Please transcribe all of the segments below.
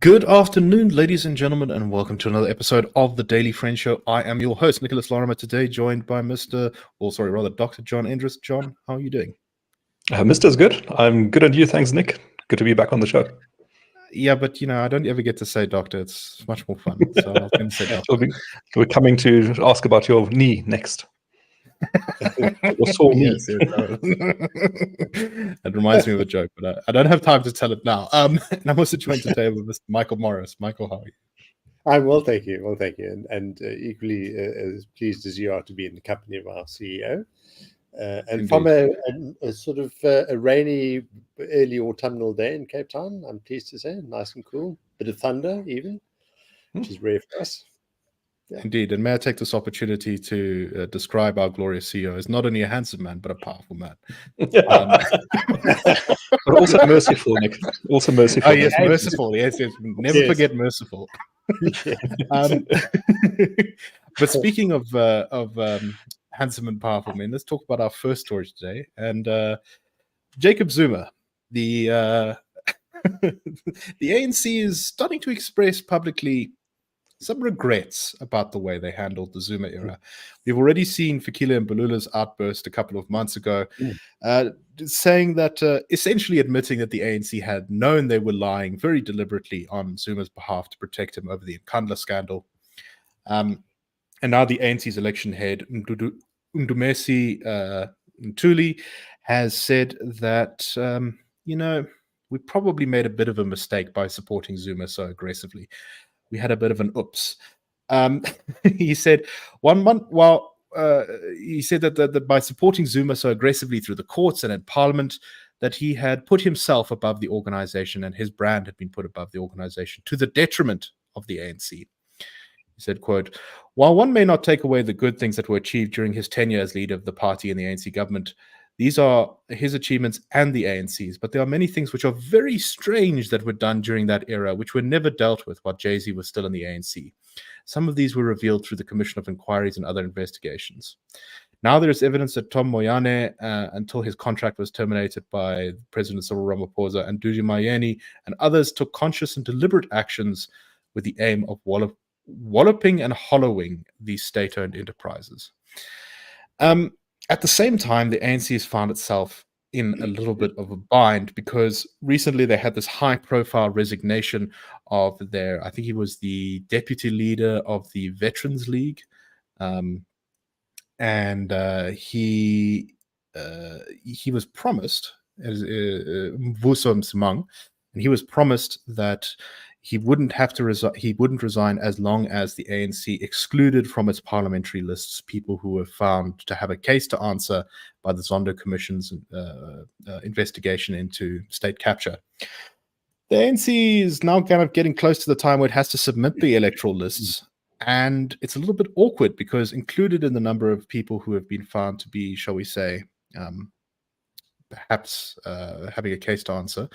Good afternoon, ladies and gentlemen, and welcome to another episode of the Daily Friend Show. I am your host, Nicholas Lorimer, today joined by Dr. John Endres. John, how are you doing? Mister's good. I'm good, and you? Thanks, Nick. Good to be back on the show. Yeah, but I don't ever get to say doctor. It's much more fun. So I was going to say doctor. We're coming to ask about your knee next. Your sore knee. Yes. It reminds me of a joke, but I don't have time to tell it now. And I'm also joined today with Mr. Michael Morris. Michael, how are you? I'm well, thank you. Well, thank you. And equally as pleased as you are to be in the company of our CEO. And Indeed. from a sort of a rainy early autumnal day in Cape Town, I'm pleased to say, nice and cool. Bit of thunder even, which is rare for us. Yeah. Indeed. And may I take this opportunity to describe our glorious CEO as not only a handsome man, but a powerful man. But also merciful, Nick. Also merciful. Oh, yes, merciful. Yes. Never forget merciful. But speaking of handsome and powerful men, let's talk about our first story today. And Jacob Zuma, the ANC is starting to express publicly some regrets about the way they handled the Zuma era. We've already seen Fikile Mbalula's outburst a couple of months ago, saying that, essentially admitting that the ANC had known they were lying very deliberately on Zuma's behalf to protect him over the Nkandla scandal. And now the ANC's election head, Ndumesi Ntuli, has said that, we probably made a bit of a mistake by supporting Zuma so aggressively. We had a bit of an oops. He said 1 month while he said that by supporting Zuma so aggressively through the courts and in parliament, that he had put himself above the organization and his brand had been put above the organization to the detriment of the ANC. He said, quote, "While one may not take away the good things that were achieved during his tenure as leader of the party and the ANC government, these are his achievements and the ANC's, but there are many things which are very strange that were done during that era, which were never dealt with while Jay-Z was still in the ANC. Some of these were revealed through the Commission of Inquiries and other investigations. Now there is evidence that Tom Moyane, until his contract was terminated by President Cyril Ramaphosa, and Dudu Mayeni and others took conscious and deliberate actions with the aim of walloping and hollowing these state-owned enterprises." At the same time, the ANC has found itself in a little bit of a bind because recently they had this high-profile resignation of I think he was the deputy leader of the Veterans League, and he was promised, Mvuso Msimang, and he was promised that he wouldn't have to resign. He wouldn't resign as long as the ANC excluded from its parliamentary lists people who were found to have a case to answer by the Zondo Commission's investigation into state capture. The ANC is now kind of getting close to the time where it has to submit the electoral lists, and it's a little bit awkward because included in the number of people who have been found to be, shall we say, perhaps having a case to answer,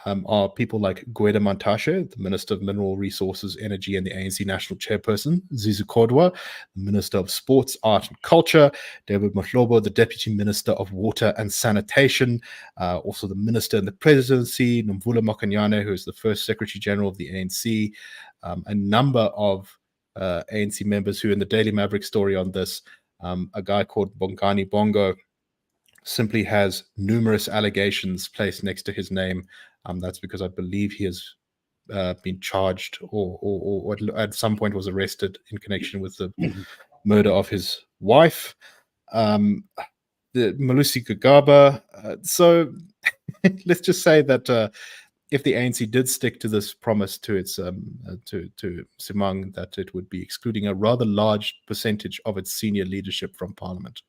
are people like Gwede Mantashe, the Minister of Mineral Resources, Energy, and the ANC National Chairperson, Zizu Kodwa, the Minister of Sports, Art and Culture, David Mahlobo, the Deputy Minister of Water and Sanitation, also the Minister in the Presidency, Nomvula Mokonyane, who is the first Secretary General of the ANC, a number of ANC members who, in the Daily Maverick story on this, a guy called Bongani Bongo, simply has numerous allegations placed next to his name. That's because I believe he has been charged or at some point was arrested in connection with the murder of his wife, the Malusi Gagaba. So let's just say that if the ANC did stick to this promise to its to Simang, that it would be excluding a rather large percentage of its senior leadership from parliament.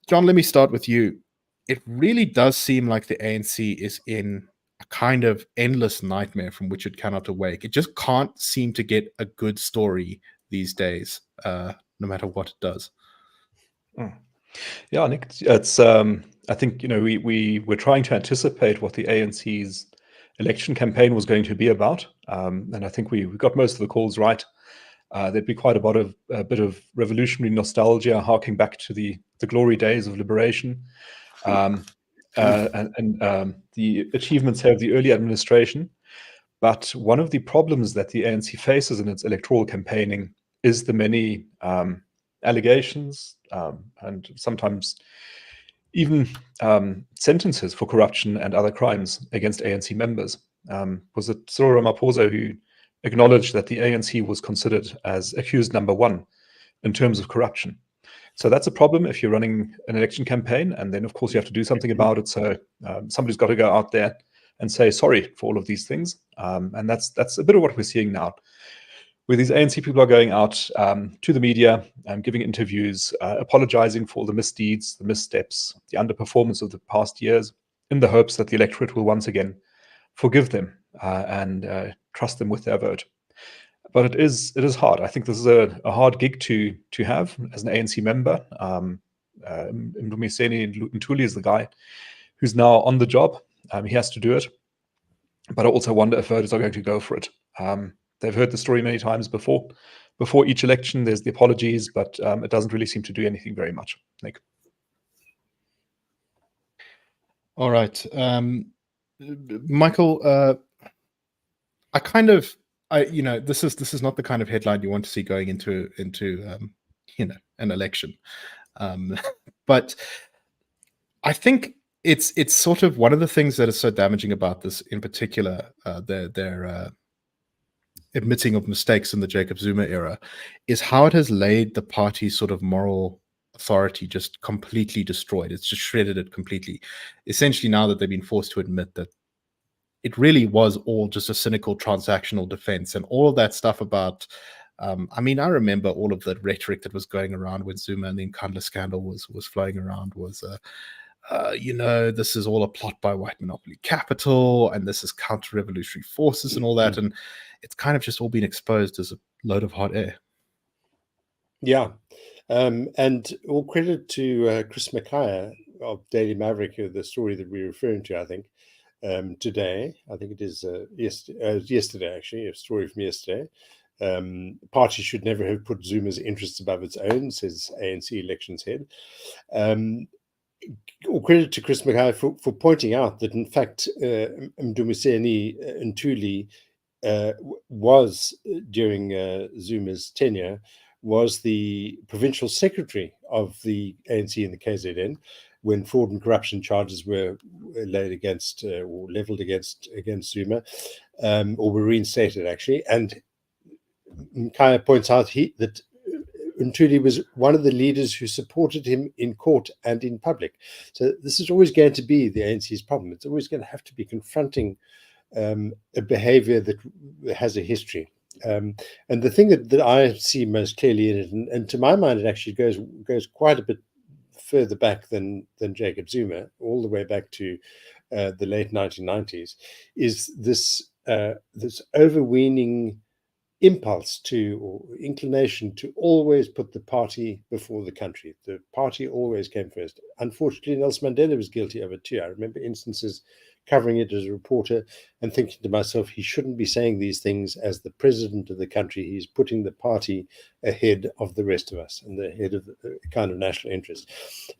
John, let me start with you. It really does seem like the ANC is in a kind of endless nightmare from which it cannot awake. It just can't seem to get a good story these days, no matter what it does. Yeah, Nick, it's I think we were trying to anticipate what the ANC's election campaign was going to be about, and I think we got most of the calls right. There'd be quite a bit of revolutionary nostalgia, harking back to the glory days of liberation, and the achievements of the early administration. But one of the problems that the ANC faces in its electoral campaigning is the many allegations and sometimes even sentences for corruption and other crimes against ANC members. Was it Cyril Ramaphosa who acknowledged that the ANC was considered as accused number one in terms of corruption? So that's a problem if you're running an election campaign, and then of course you have to do something about it. So somebody's got to go out there and say sorry for all of these things, and that's a bit of what we're seeing now, where these ANC people are going out to the media and giving interviews, apologizing for all the misdeeds, the missteps, the underperformance of the past years, in the hopes that the electorate will once again forgive them and trust them with their vote. But it is hard. I think this is a hard gig to have as an ANC member. Mdumiseni Ntuli is the guy who's now on the job. He has to do it. But I also wonder if voters are going to go for it. They've heard the story many times before. Before each election, there's the apologies, but it doesn't really seem to do anything very much. Nick. All right. Michael, this is not the kind of headline you want to see going into an election. But I think it's sort of one of the things that is so damaging about this in particular, their admitting of mistakes in the Jacob Zuma era, is how it has laid the party's sort of moral authority just completely destroyed. It's just shredded it completely. Essentially, now that they've been forced to admit that it really was all just a cynical transactional defense, and all of that stuff about I remember all of the rhetoric that was going around when Zuma and the Nkandla scandal was flowing around was this is all a plot by white monopoly capital, and this is counter-revolutionary forces and all that, and it's kind of just all been exposed as a load of hot air. Yeah, and all credit to Chris Mackay of Daily Maverick, the story that we're referring to, I think, today. I think it is yesterday, actually, a story from yesterday. Party should never have put Zuma's interests above its own, says ANC elections head. All credit to Chris Mackay for pointing out that, in fact, Mdumiseni Ntuli was, during Zuma's tenure, was the provincial secretary of the ANC in the KZN when fraud and corruption charges were laid against or leveled against Zuma, or were reinstated, actually. And Mkaya points out that Ntuli was one of the leaders who supported him in court and in public. So this is always going to be the ANC's problem. It's always going to have to be confronting a behavior that has a history. And the thing that I see most clearly in it, and to my mind, it actually goes quite a bit further back than Jacob Zuma, all the way back to the late 1990s, is this overweening impulse or inclination to always put the party before the country. The party always came first. Unfortunately, Nelson Mandela was guilty of it too. I remember instances covering it as a reporter and thinking to myself, he shouldn't be saying these things as the president of the country. He's putting the party ahead of the rest of us and ahead of the kind of national interest.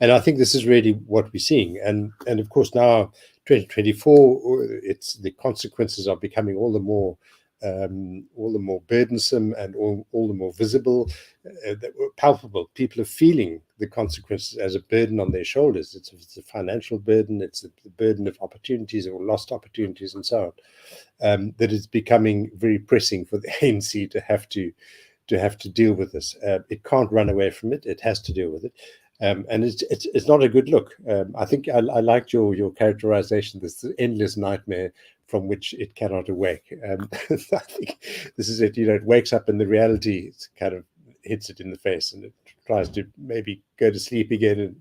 And I think this is really what we're seeing. And of course, now 2024, the consequences are becoming all the more burdensome and all the more visible, that were palpable. People are feeling the consequences as a burden on their shoulders. It's a financial burden, it's the burden of opportunities or lost opportunities and so on, that is becoming very pressing for the ANC to have to deal with this. It can't run away from it. It has to deal with it. And it's not a good look. I think I liked your characterization, this endless nightmare from which it cannot awake. I think this is it. It wakes up and the reality kind of hits it in the face, and it tries to maybe go to sleep again, and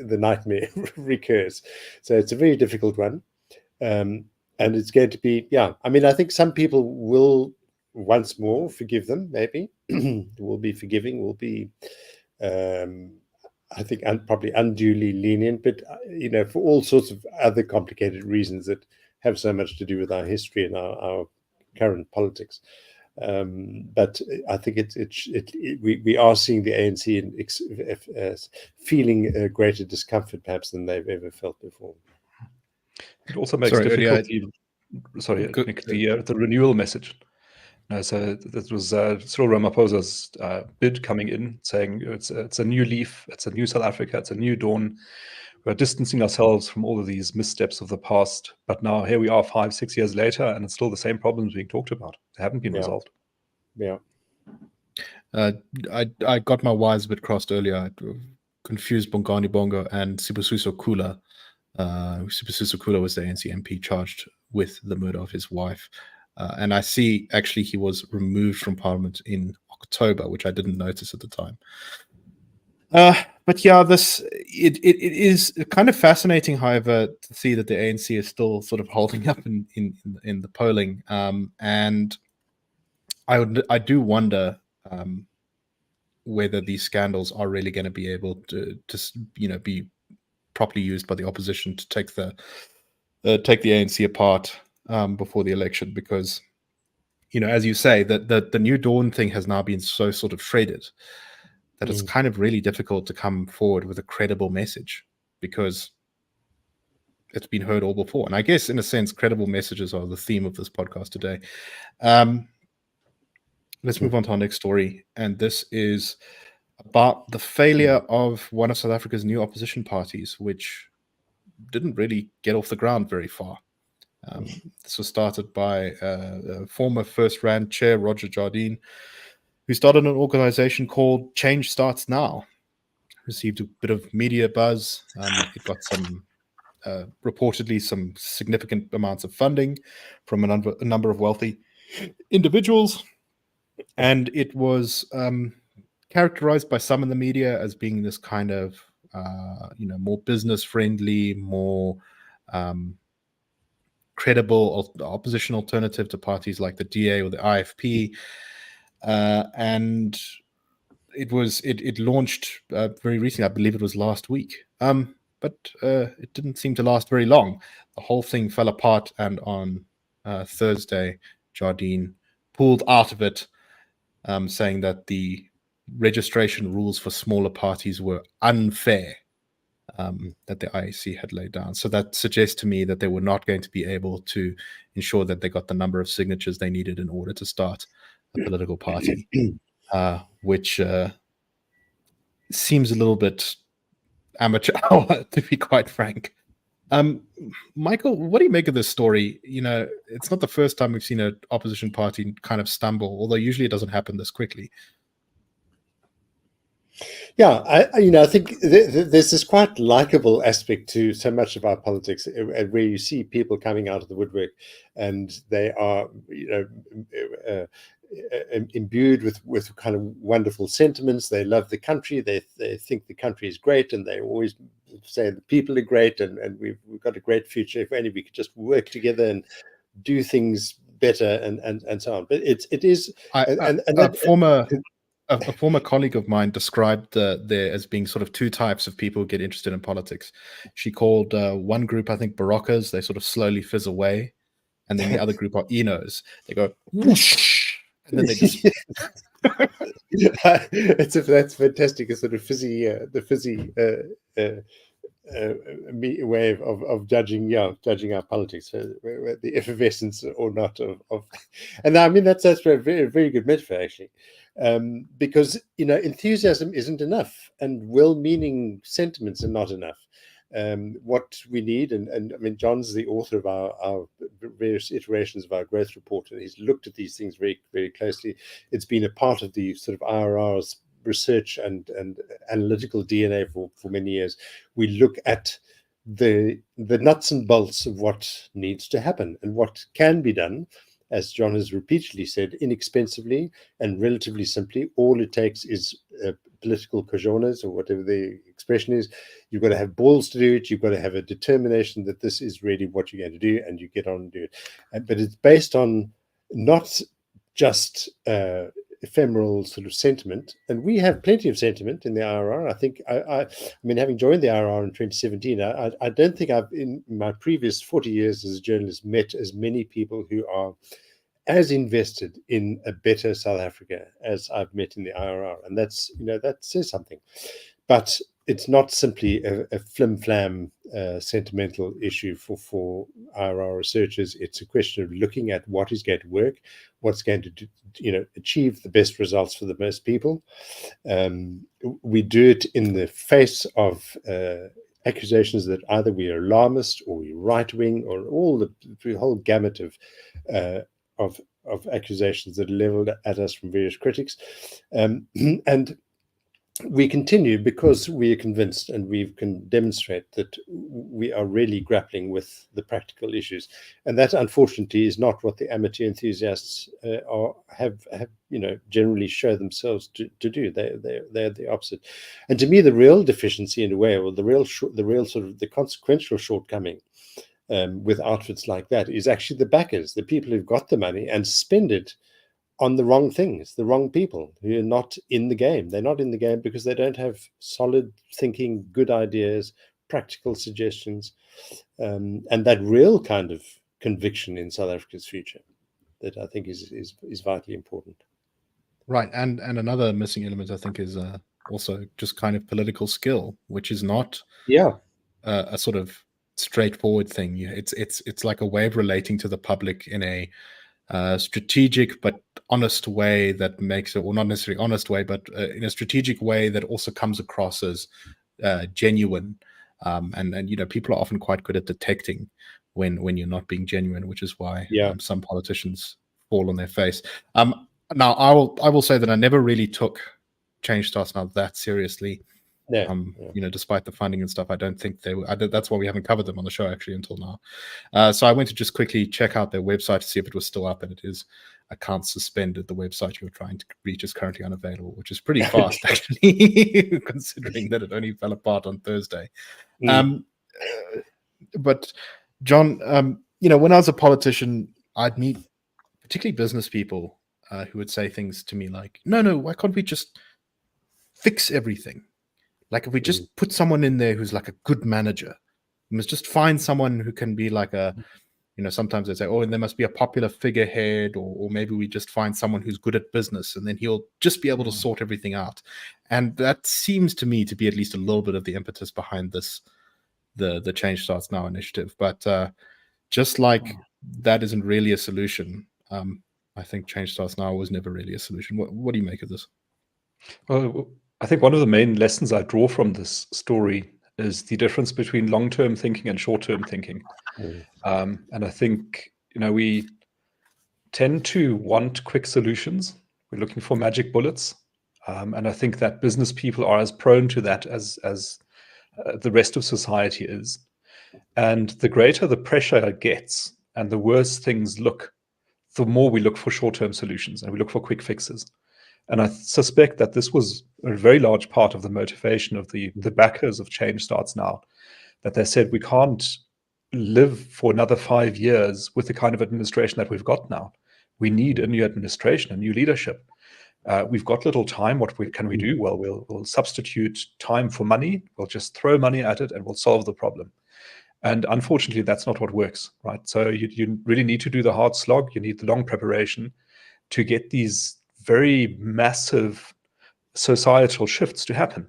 the nightmare recurs. So it's a very difficult one, and it's going to be. I think some people will once more forgive them. Maybe will be forgiving. Will be. I think probably unduly lenient, but for all sorts of other complicated reasons that have so much to do with our history and our current politics. But I think we are seeing the ANC feeling a greater discomfort perhaps than they've ever felt before. It also makes difficulty. sorry, Good. Nick, the renewal message. So that was Cyril Ramaphosa's bid coming in, saying it's a new leaf, it's a new South Africa, it's a new dawn. We're distancing ourselves from all of these missteps of the past, but now here we are 5-6 years later, and it's still the same problems being talked about. They haven't been resolved. Yeah. I got my wires a bit crossed earlier. I confused Bongani Bongo and Sibusiso Kula. Sibusiso Kula was the ANC MP charged with the murder of his wife. And I see actually he was removed from Parliament in October, which I didn't notice at the time. But yeah, it is kind of fascinating, however, to see that the ANC is still sort of holding up in the polling, and I do wonder whether these scandals are really going to be able to be properly used by the opposition to take the ANC apart before the election, because as you say, that the New Dawn thing has now been so sort of shredded that it's kind of really difficult to come forward with a credible message, because it's been heard all before. And I guess, in a sense, credible messages are the theme of this podcast today. Let's move on to our next story. And this is about the failure of one of South Africa's new opposition parties, which didn't really get off the ground very far. This was started by former First Rand chair Roger Jardine, who started an organization called Change Starts Now. Received a bit of media buzz. It got some, reportedly, some significant amounts of funding from a number of wealthy individuals. And it was characterized by some in the media as being this kind of, more business friendly, more credible opposition alternative to parties like the DA or the IFP. And it launched very recently. I believe it was last week. But it didn't seem to last very long. The whole thing fell apart, and on Thursday, Jardine pulled out of it, saying that the registration rules for smaller parties were unfair, that the IEC had laid down. So that suggests to me that they were not going to be able to ensure that they got the number of signatures they needed in order to start a political party, which seems a little bit amateur hour, to be quite frank. Michael, what do you make of this story? It's not the first time we've seen an opposition party kind of stumble, although usually it doesn't happen this quickly. Yeah, I think there's this quite likable aspect to so much of our politics, where you see people coming out of the woodwork, and they are, imbued with kind of wonderful sentiments. They love the country. They think the country is great, and they always say the people are great, and we've got a great future if only we could just work together and do things better, and so on. But it is a former colleague of mine described there as being sort of two types of people who get interested in politics. She called one group, I think, Baroccas. They sort of slowly fizz away. And then the other group are Enos. They go whoosh, and then they just... That's fantastic. A sort of fizzy way of judging our politics, the effervescence or not of and I mean that's a very, very good metaphor, actually, because enthusiasm isn't enough, and well-meaning sentiments are not enough. What we need, and I mean, John's the author of our various iterations of our growth report, and he's looked at these things very, very closely. It's been a part of the sort of IRR's research and analytical DNA for many years. We look at the nuts and bolts of what needs to happen and what can be done, as John has repeatedly said, inexpensively and relatively simply. All it takes is political cojones, or whatever the expression is. You've got to have balls to do it. You've got to have a determination that this is really what you're going to do, and you get on and do it. But it's based on not just ephemeral sort of sentiment, and we have plenty of sentiment in the IRR. I think I mean, having joined the IRR in 2017, I don't think I've, in my previous 40 years as a journalist, met as many people who are as invested in a better South Africa as I've met in the IRR, and that's that says something. But it's not simply a flim-flam sentimental issue for IRR researchers. It's a question of looking at what is going to work, what's going to achieve the best results for the most people. We do it in the face of accusations that either we are alarmist or we're right-wing, or all the whole gamut of accusations that are leveled at us from various critics. And we continue because we are convinced, and we can demonstrate that we are really grappling with the practical issues, and that unfortunately is not what the amateur enthusiasts have generally show themselves to do. They're the opposite. And to me, the real deficiency, in a way, or the real sort of the consequential shortcoming with outfits like that, is actually the backers, the people who've got the money and spend it on the wrong things, the wrong people who are not in the game. They're not in the game because they don't have solid thinking, good ideas, practical suggestions, and that real kind of conviction in South Africa's future that I think is vitally important. Right, and another missing element, I think, is also just kind of political skill, which is not a sort of straightforward thing. It's like a way of relating to the public in a strategic but honest way that makes it, or not necessarily honest way, but in a strategic way that also comes across as genuine. And people are often quite good at detecting when you're not being genuine, which is why some politicians fall on their face. Now, I will say that I never really took Change Starts Now that seriously. Despite the funding and stuff, I don't think they were. That's why we haven't covered them on the show actually until now. So I went to just quickly check out their website to see if it was still up, and it is. Account suspended. The website you're trying to reach is currently unavailable, which is pretty fast actually, considering that it only fell apart on Thursday. But John, when I was a politician, I'd meet particularly business people who would say things to me like, "No, why can't we just fix everything? Like if we just put someone in there who's like a good manager, we must just find someone who can be like a." Sometimes they say, oh, and there must be a popular figurehead, or maybe we just find someone who's good at business, and then he'll just be able to sort everything out. And that seems to me to be at least a little bit of the impetus behind this, the Change Starts Now initiative. But just like that isn't really a solution, I think Change Starts Now was never really a solution. What do you make of this? Well, I think one of the main lessons I draw from this story is the difference between long-term thinking and short-term thinking. And I think, we tend to want quick solutions. We're looking for magic bullets. And I think that business people are as prone to that as the rest of society is. And the greater the pressure gets and the worse things look, the more we look for short-term solutions and we look for quick fixes. And I suspect that this was a very large part of the motivation of the backers of Change Starts Now, that they said we can't live for another 5 years with the kind of administration that we've got now. We need a new administration, a new leadership. We've got little time. What can we do? Well, we'll substitute time for money. We'll just throw money at it and we'll solve the problem. And unfortunately, that's not what works, right? So you really need to do the hard slog. You need the long preparation to get these very massive societal shifts to happen.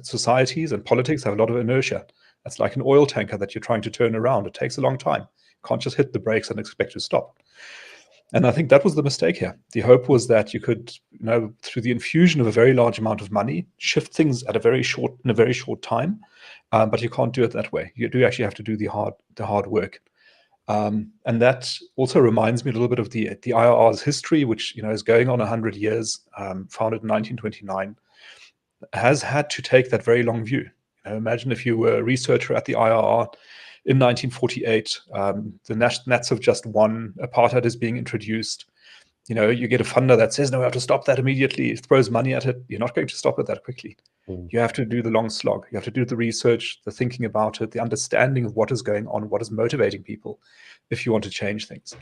Societies and politics have a lot of inertia. That's like an oil tanker that you're trying to turn around. It takes a long time. You can't just hit the brakes and expect to stop. And I think that was the mistake here. The hope was that you could, through the infusion of a very large amount of money, shift things in a very short time. But you can't do it that way. You do actually have to do the hard work. And that also reminds me a little bit of the IRR's history, which is going on 100 years, founded in 1929, has had to take that very long view. Imagine if you were a researcher at the IRR in 1948, the Nats have just won, apartheid is being introduced. You get a funder that says, no, we have to stop that immediately. It throws money at it. You're not going to stop it that quickly. You have to do the long slog. You have to do the research, the thinking about it, the understanding of what is going on, what is motivating people if you want to change things.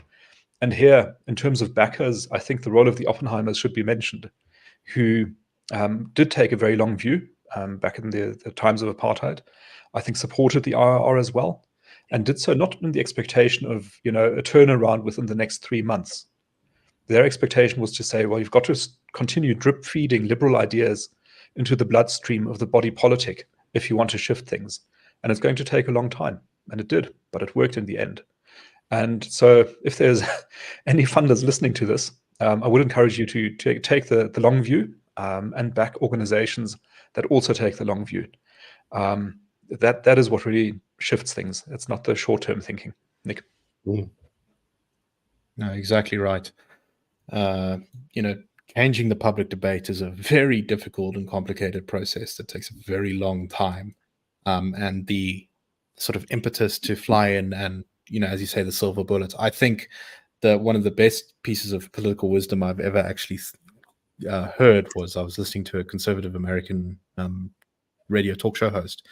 And here, in terms of backers, I think the role of the Oppenheimers should be mentioned, who did take a very long view back in the times of apartheid. I think supported the IRR as well, and did so not in the expectation of a turnaround within the next 3 months. Their expectation was to say, well, you've got to continue drip feeding liberal ideas into the bloodstream of the body politic if you want to shift things. And it's going to take a long time. And it did, but it worked in the end. And so if there's any funders listening to this, I would encourage you to take the long view and back organizations that also take the long view. That is what really shifts things. It's not the short-term thinking. Nick? No, exactly right. Changing the public debate is a very difficult and complicated process that takes a very long time. And the sort of impetus to fly in and, as you say, the silver bullet. I think that one of the best pieces of political wisdom I've ever actually heard was I was listening to a conservative American radio talk show host.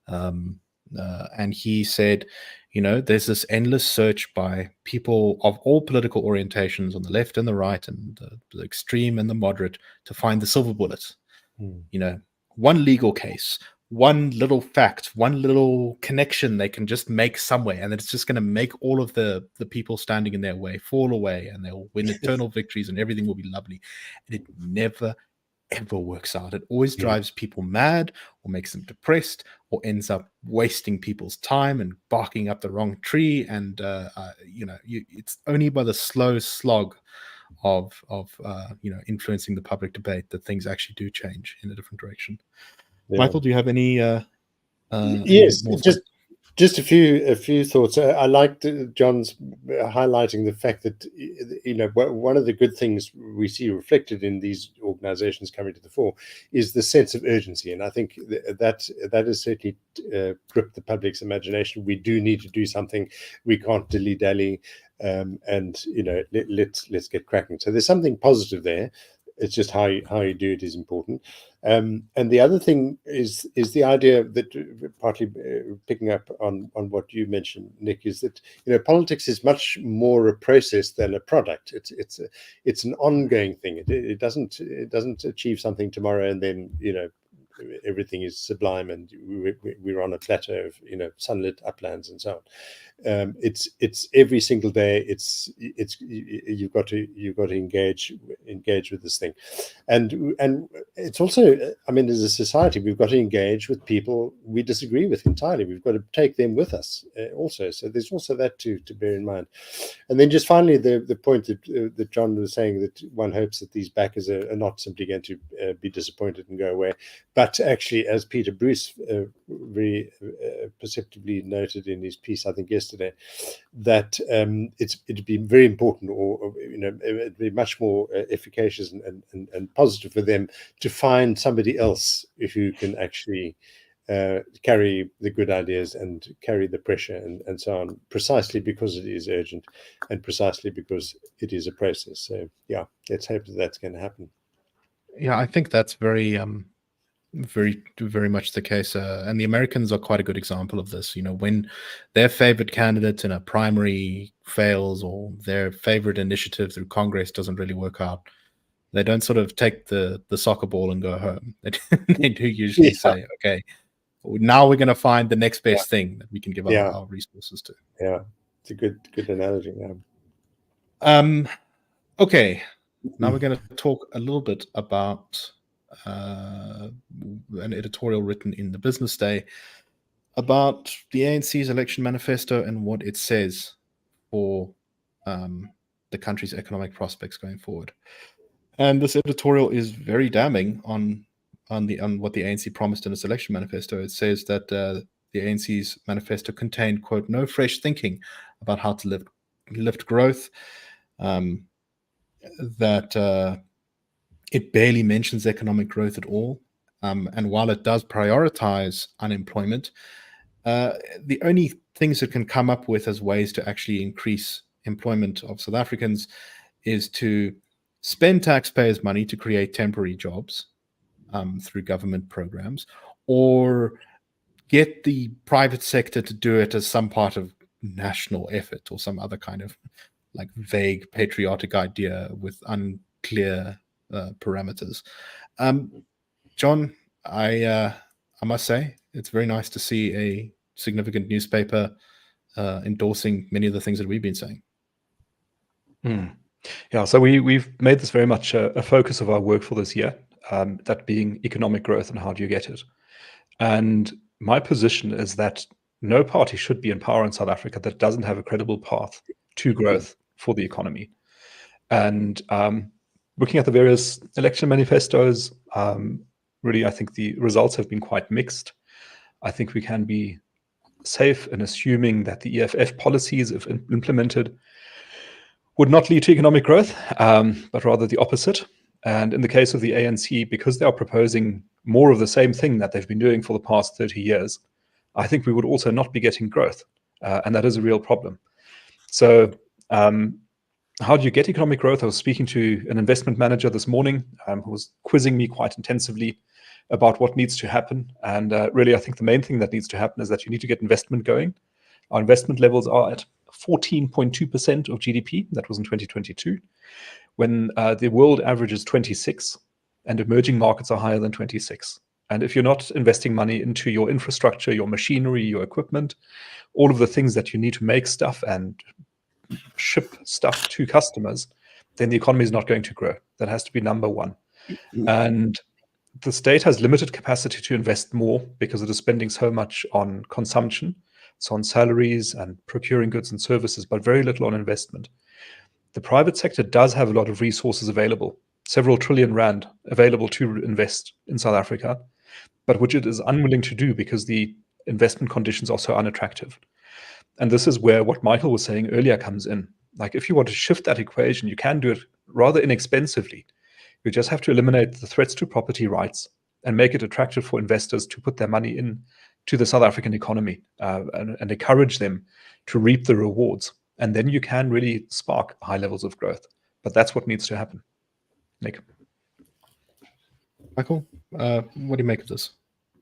And he said, there's this endless search by people of all political orientations on the left and the right and the extreme and the moderate to find the silver bullet. One legal case, one little fact, one little connection they can just make somewhere, and it's just going to make all of the people standing in their way fall away, and they'll win eternal victories and everything will be lovely. And it never ever works out. It always drives people mad or makes them depressed or ends up wasting people's time and barking up the wrong tree. And it's only by the slow slog of influencing the public debate that things actually do change in a different direction. Michael, do you have any yes, any more just a few thoughts. I liked John's highlighting the fact that one of the good things we see reflected in these organizations coming to the fore is the sense of urgency, and I think that has certainly gripped the public's imagination. We do need to do something. We can't dilly-dally, and let's get cracking. So there's something positive there. It's just how you do it is important. And the other thing is the idea that, partly picking up on what you mentioned, Nick, is that politics is much more a process than a product. It's an ongoing thing. It doesn't achieve something tomorrow and then everything is sublime and we're on a plateau of sunlit uplands and so on. It's every single day. It's you've got to engage with this thing, and it's also, I mean, as a society, we've got to engage with people we disagree with entirely. We've got to take them with us also. So there's also that to bear in mind. And then just finally, the point that John was saying, that one hopes that these backers are not simply going to be disappointed and go away, but actually, as Peter Bruce very perceptively noted in his piece, I think yesterday, that it'd be very important, or it'd be much more efficacious and positive for them to find somebody else who can actually carry the good ideas and carry the pressure and so on, precisely because it is urgent and precisely because it is a process. So yeah, let's hope that that's going to happen. Yeah, I think that's very much the case. And the Americans are quite a good example of this. When their favorite candidate in a primary fails or their favorite initiative through Congress doesn't really work out, they don't sort of take the soccer ball and go home. They do usually say, okay, now we're going to find the next best thing that we can give our resources to. Yeah, it's a good analogy. Okay, now we're going to talk a little bit about an editorial written in the Business Day about the ANC's election manifesto and what it says for the country's economic prospects going forward. And this editorial is very damning on what the ANC promised in its election manifesto. It says that the ANC's manifesto contained, quote, no fresh thinking about how to lift growth, that it barely mentions economic growth at all. And while it does prioritize unemployment, the only things it can come up with as ways to actually increase employment of South Africans is to spend taxpayers' money to create temporary jobs through government programs, or get the private sector to do it as some part of national effort or some other kind of like vague patriotic idea with unclear parameters. John, I must say it's very nice to see a significant newspaper endorsing many of the things that we've been saying. Yeah, so we've made this very much a focus of our work for this year. that being economic growth and how do you get it. And my position is that no party should be in power in South Africa that doesn't have a credible path to growth for the economy. And looking at the various election manifestos, really, I think the results have been quite mixed. I think we can be safe in assuming that the EFF policies, if implemented, would not lead to economic growth, but rather the opposite. And in the case of the ANC, because they are proposing more of the same thing that they've been doing for the past 30 years, I think we would also not be getting growth. And that is a real problem. So how do you get economic growth? I was speaking to an investment manager this morning who was quizzing me quite intensively about what needs to happen. And really, I think the main thing that needs to happen is that you need to get investment going. Our investment levels are at 14.2% of GDP. That was in 2022, when the world average is 26, and emerging markets are higher than 26. And if you're not investing money into your infrastructure, your machinery, your equipment, all of the things that you need to make stuff and ship stuff to customers, then the economy is not going to grow. That has to be number one. And the state has limited capacity to invest more because it is spending so much on consumption. So on salaries and procuring goods and services, but very little on investment. The private sector does have a lot of resources available, several trillion rand available to invest in South Africa, but which it is unwilling to do because the investment conditions are so unattractive. And this is where what Michael was saying earlier comes in. Like, if you want to shift that equation, you can do it rather inexpensively. You just have to eliminate the threats to property rights and make it attractive for investors to put their money in to the South African economy and encourage them to reap the rewards. And then you can really spark high levels of growth. But that's what needs to happen. Nick. Michael, what do you make of this?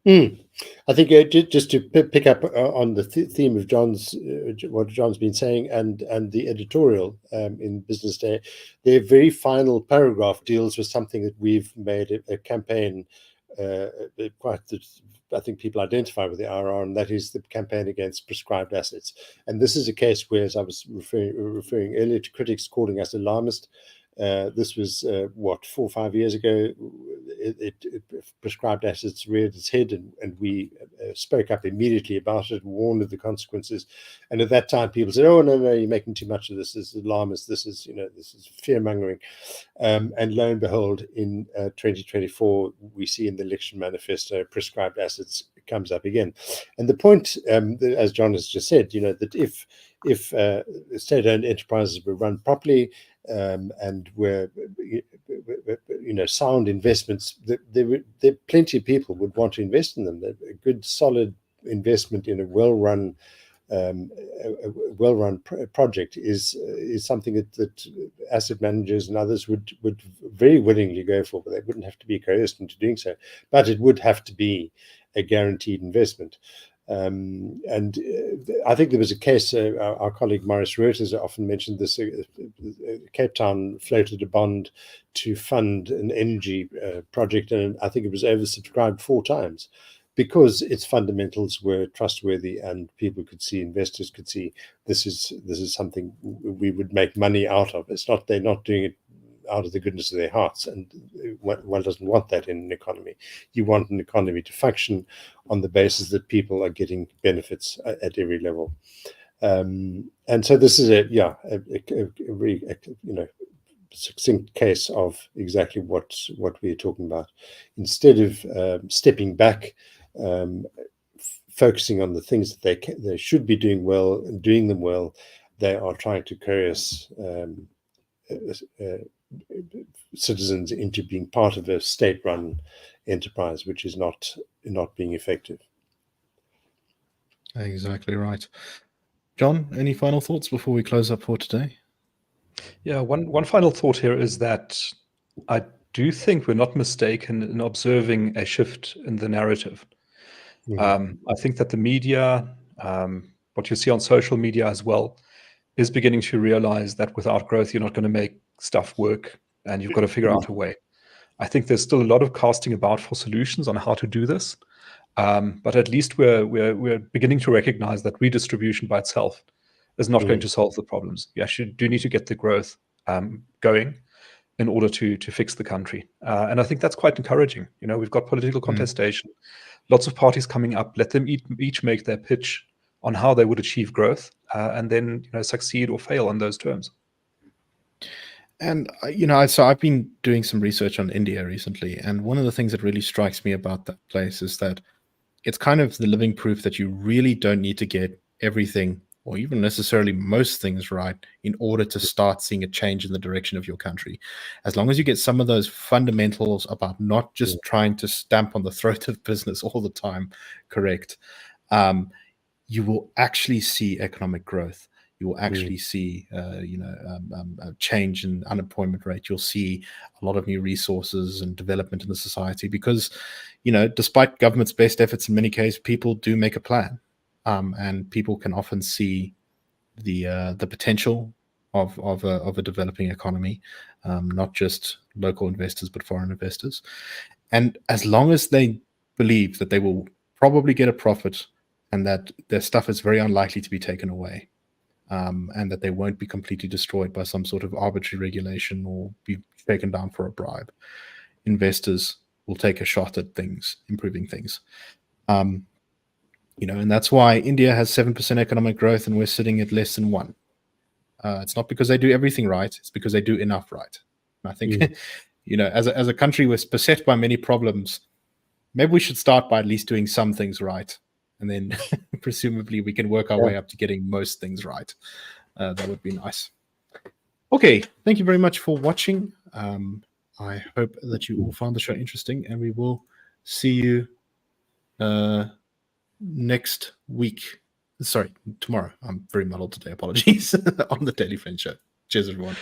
I think just to pick up on the theme of John's, what John's been saying, and the editorial in Business Day, their very final paragraph deals with something that we've made a campaign quite that I think people identify with the IRR, and that is the campaign against prescribed assets. And this is a case where, as I was referring earlier to critics calling us alarmist, this was 4 or 5 years ago. Prescribed assets reared its head, and we spoke up immediately about it, warned of the consequences. And at that time, people said, "Oh no, you're making too much of this. This is alarmist. This is fear mongering." And lo and behold, in 2024, we see in the election manifesto, prescribed assets comes up again. And the point, as John has just said, that if state-owned enterprises were run properly, and were sound investments, there plenty of people would want to invest in them. A good solid investment in a well-run project is something that asset managers and others would very willingly go for, but they wouldn't have to be coerced into doing so. But it would have to be a guaranteed investment. And I think there was a case, our colleague Maurice Reuters often mentioned this, Cape Town floated a bond to fund an energy project, and I think it was oversubscribed 4 times because its fundamentals were trustworthy and people could see, investors could see, this is something we would make money out of. It's not, they're not doing it out of the goodness of their hearts, and one doesn't want that in an economy. You want an economy to function on the basis that people are getting benefits at every level, and so this is a very succinct case of exactly what we are talking about. Instead of stepping back, focusing on the things that they should be doing well and doing them well, they are trying to coerce citizens into being part of a state-run enterprise, which is not being effective. Exactly right. John, any final thoughts before we close up for today? Yeah, one final thought here is that I do think we're not mistaken in observing a shift in the narrative. I think that the media, what you see on social media as well, is beginning to realize that without growth, you're not going to make stuff work, and you've got to figure out a way. I think there's still a lot of casting about for solutions on how to do this, but at least we're beginning to recognize that redistribution by itself is not going to solve the problems. You actually do need to get the growth going, in order to fix the country. And I think that's quite encouraging. We've got political contestation, lots of parties coming up. Let them each make their pitch on how they would achieve growth, and then succeed or fail on those terms. And so I've been doing some research on India recently, and one of the things that really strikes me about that place is that it's kind of the living proof that you really don't need to get everything or even necessarily most things right in order to start seeing a change in the direction of your country. As long as you get some of those fundamentals about not just trying to stamp on the throat of business all the time correct, you will actually see economic growth. You will actually see, a change in unemployment rate. You'll see a lot of new resources and development in the society because, despite government's best efforts in many cases, people do make a plan, and people can often see the potential of a developing economy, not just local investors but foreign investors. And as long as they believe that they will probably get a profit and that their stuff is very unlikely to be taken away, and that they won't be completely destroyed by some sort of arbitrary regulation or be taken down for a bribe, investors will take a shot at things, improving things. And that's why India has 7% economic growth and we're sitting at less than 1%. It's not because they do everything right, it's because they do enough right. And I think, as a country we're beset by many problems, maybe we should start by at least doing some things right. And then presumably we can work our way up to getting most things right. That would be nice. Okay, thank you very much for watching. I hope that you all found the show interesting, and we will see you next week. Sorry, tomorrow. I'm very muddled today. Apologies. On the Daily Friend Show. Cheers, everyone.